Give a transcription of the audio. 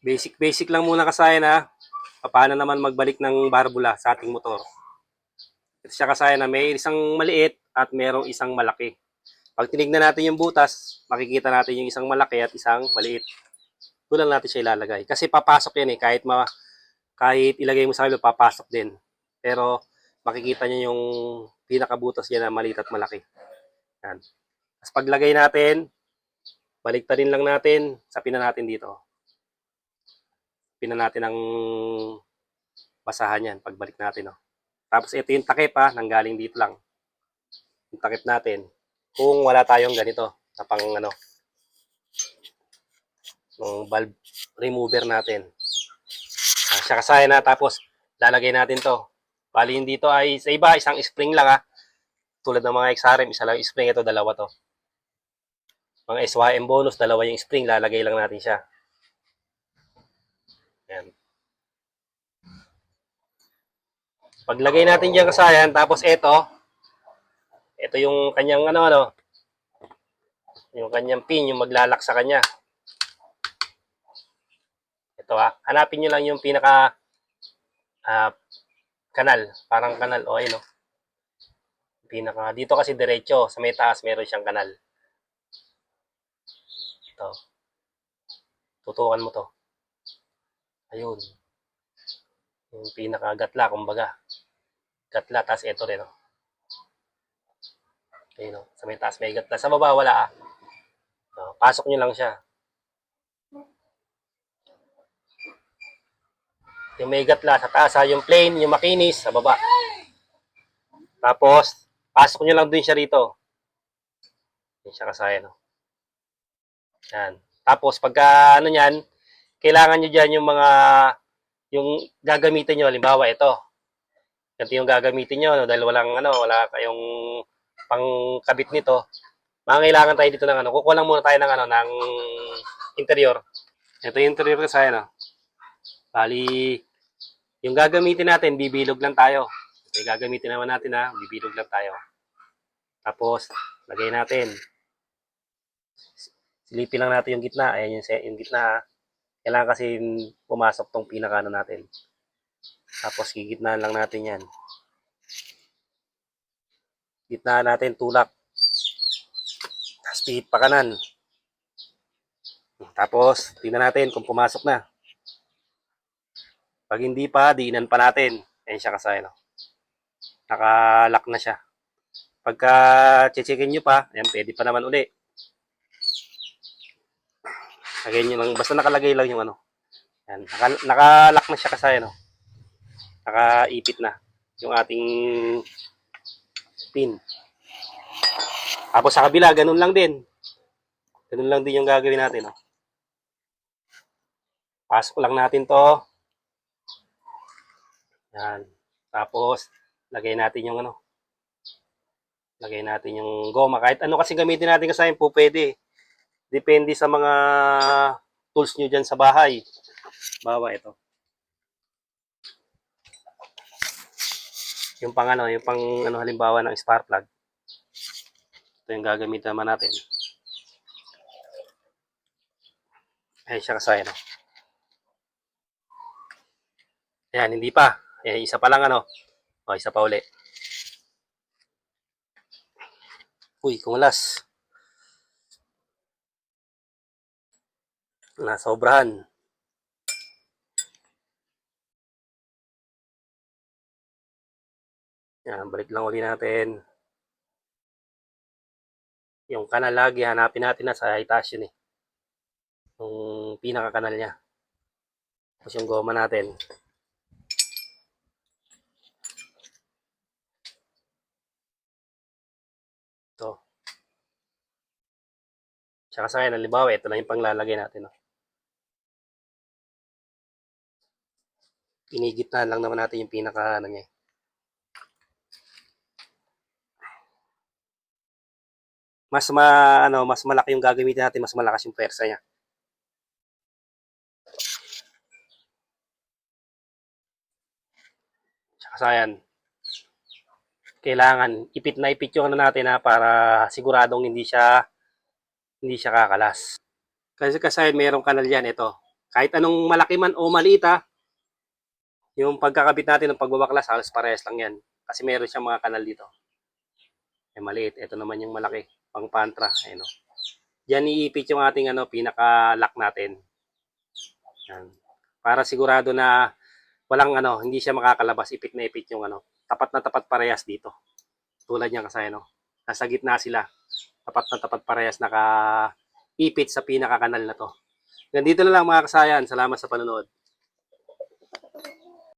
Basic lang muna kasayan ha. Paano naman magbalik ng barbula sa ating motor. Ito siya kasayan na may isang maliit at merong isang malaki. Pag tinignan natin yung butas, makikita natin yung isang malaki at isang maliit. Doon lang natin siya ilalagay. Kasi papasok yan eh. Kahit ilagay mo sa kilo, papasok din. Pero makikita niyo yung pinakabutas niya na maliit at malaki. Yan. Tapos paglagay natin, baliktarin lang natin, sapin na natin dito. Pinan natin ang basahan yan pagbalik natin. Oh. Tapos ito yung takip ha, nanggaling dito lang. Yung takip natin. Kung wala tayong ganito, na pang ano, ng valve remover natin. Siya kasaya na, tapos lalagay natin to. Bali yung dito ay sa iba, isang spring lang ha. Tulad ng mga XRM, isa lang spring, ito dalawa to. Mga SYM bonus, dalawa yung spring, lalagay lang natin siya. Yan. Paglagay natin diyan kasayan, tapos ito yung kanyang yung kanyang pin, yung maglalak sa kanya. Ito ha, hanapin nyo lang yung pinaka kanal, parang kanal, o ayun o. Pinaka, dito kasi diretso, sa may taas meron siyang kanal. Ito. Tutukan mo to. Ayun. Yung pinaka gatla, kumbaga. Gatla, taas ito rin o. Ayun o, sa may taas may gatla. Sa baba wala ah. Pasok nyo lang siya. Yung may gatla sa taas ha, yung plain, yung makinis sa baba. Tapos, pasok nyo lang din siya rito. Yan siya kasaya, no? Yan. Tapos, pagka ano yan, kailangan nyo dyan yung gagamitin nyo. Halimbawa, ito. Ganito yung gagamitin nyo, no? Dahil wala kayong pangkabit nito. Kailangan tayo dito ng kukuha lang muna tayo ng interior. Ito yung interior kasaya, no? Bali, yung gagamitin natin, bibilog lang tayo. Ito yung gagamitin naman natin ha, bibilog lang tayo. Tapos, lagay natin. Silipin lang natin yung gitna. Ayan yung gitna ha. Kailangan kasi pumasok tong pinakano natin. Tapos, gigitnaan lang natin yan. Gitnaan natin, tulak. Tapos, pihit pa kanan. Tapos, tingnan natin kung pumasok na. Pag hindi pa, diinan pa natin. Ayan siya kasaya, no? Nakalock na siya. Pagka checkin nyo pa, ayan, pwede pa naman uli. Lagay nyo lang, basta nakalagay lang yung Ayan, nakalock na siya kasaya, no? Nakaipit na yung ating pin. Tapos sa kabila, ganun lang din. Ganun lang din yung gagawin natin, no? Pasok lang natin to. Yan. Tapos, lagay natin yung lagay natin yung goma. Kahit ano kasi gamitin natin kasi po pwede. Depende sa mga tools nyo dyan sa bahay. Bawa ito. Yung pang halimbawa ng spark plug. Ito yung gagamitin naman natin. Ayan siya kasaya, no? Ayan, hindi pa. Ayan, isa pa lang O, isa pa uli. Uy, kumulas. Nasobrahan. Yan, balik lang uli natin. Yung kanal lagi, hanapin natin na sa itaas yun eh. Yung pinaka-kanal niya. Tapos yung goma natin. Ito. Tsaka sa akin, halimbawa, ito lang yung panglalagay natin. Inigitna lang naman natin yung pinaka niya. Mas malaki yung gagamitin natin, mas malakas yung pwersa niya. Tsaka sa ayan, kailangan ipit na ipit yung natin para siguradong hindi siya kakalas. Kasi merong kanal yan, ito. Kahit anong malaki man o maliit yung pagkakabit natin ng pagbabaklas, halos parehas lang yan. Kasi meron siyang mga kanal dito. May maliit. Ito naman yung malaki. Pang pantra. Ayan o. Diyan iipit yung ating pinaka-lock natin. Yan. Para sigurado na walang hindi siya makakalabas. Ipit na ipit yung tapat na tapat parehas dito. Tulad niyan kasi nasa gitna sila. Tapat na tapat parehas naka-ipit sa pinaka-kanal na to. Ganito na lang mga kasayan. Salamat sa panonood.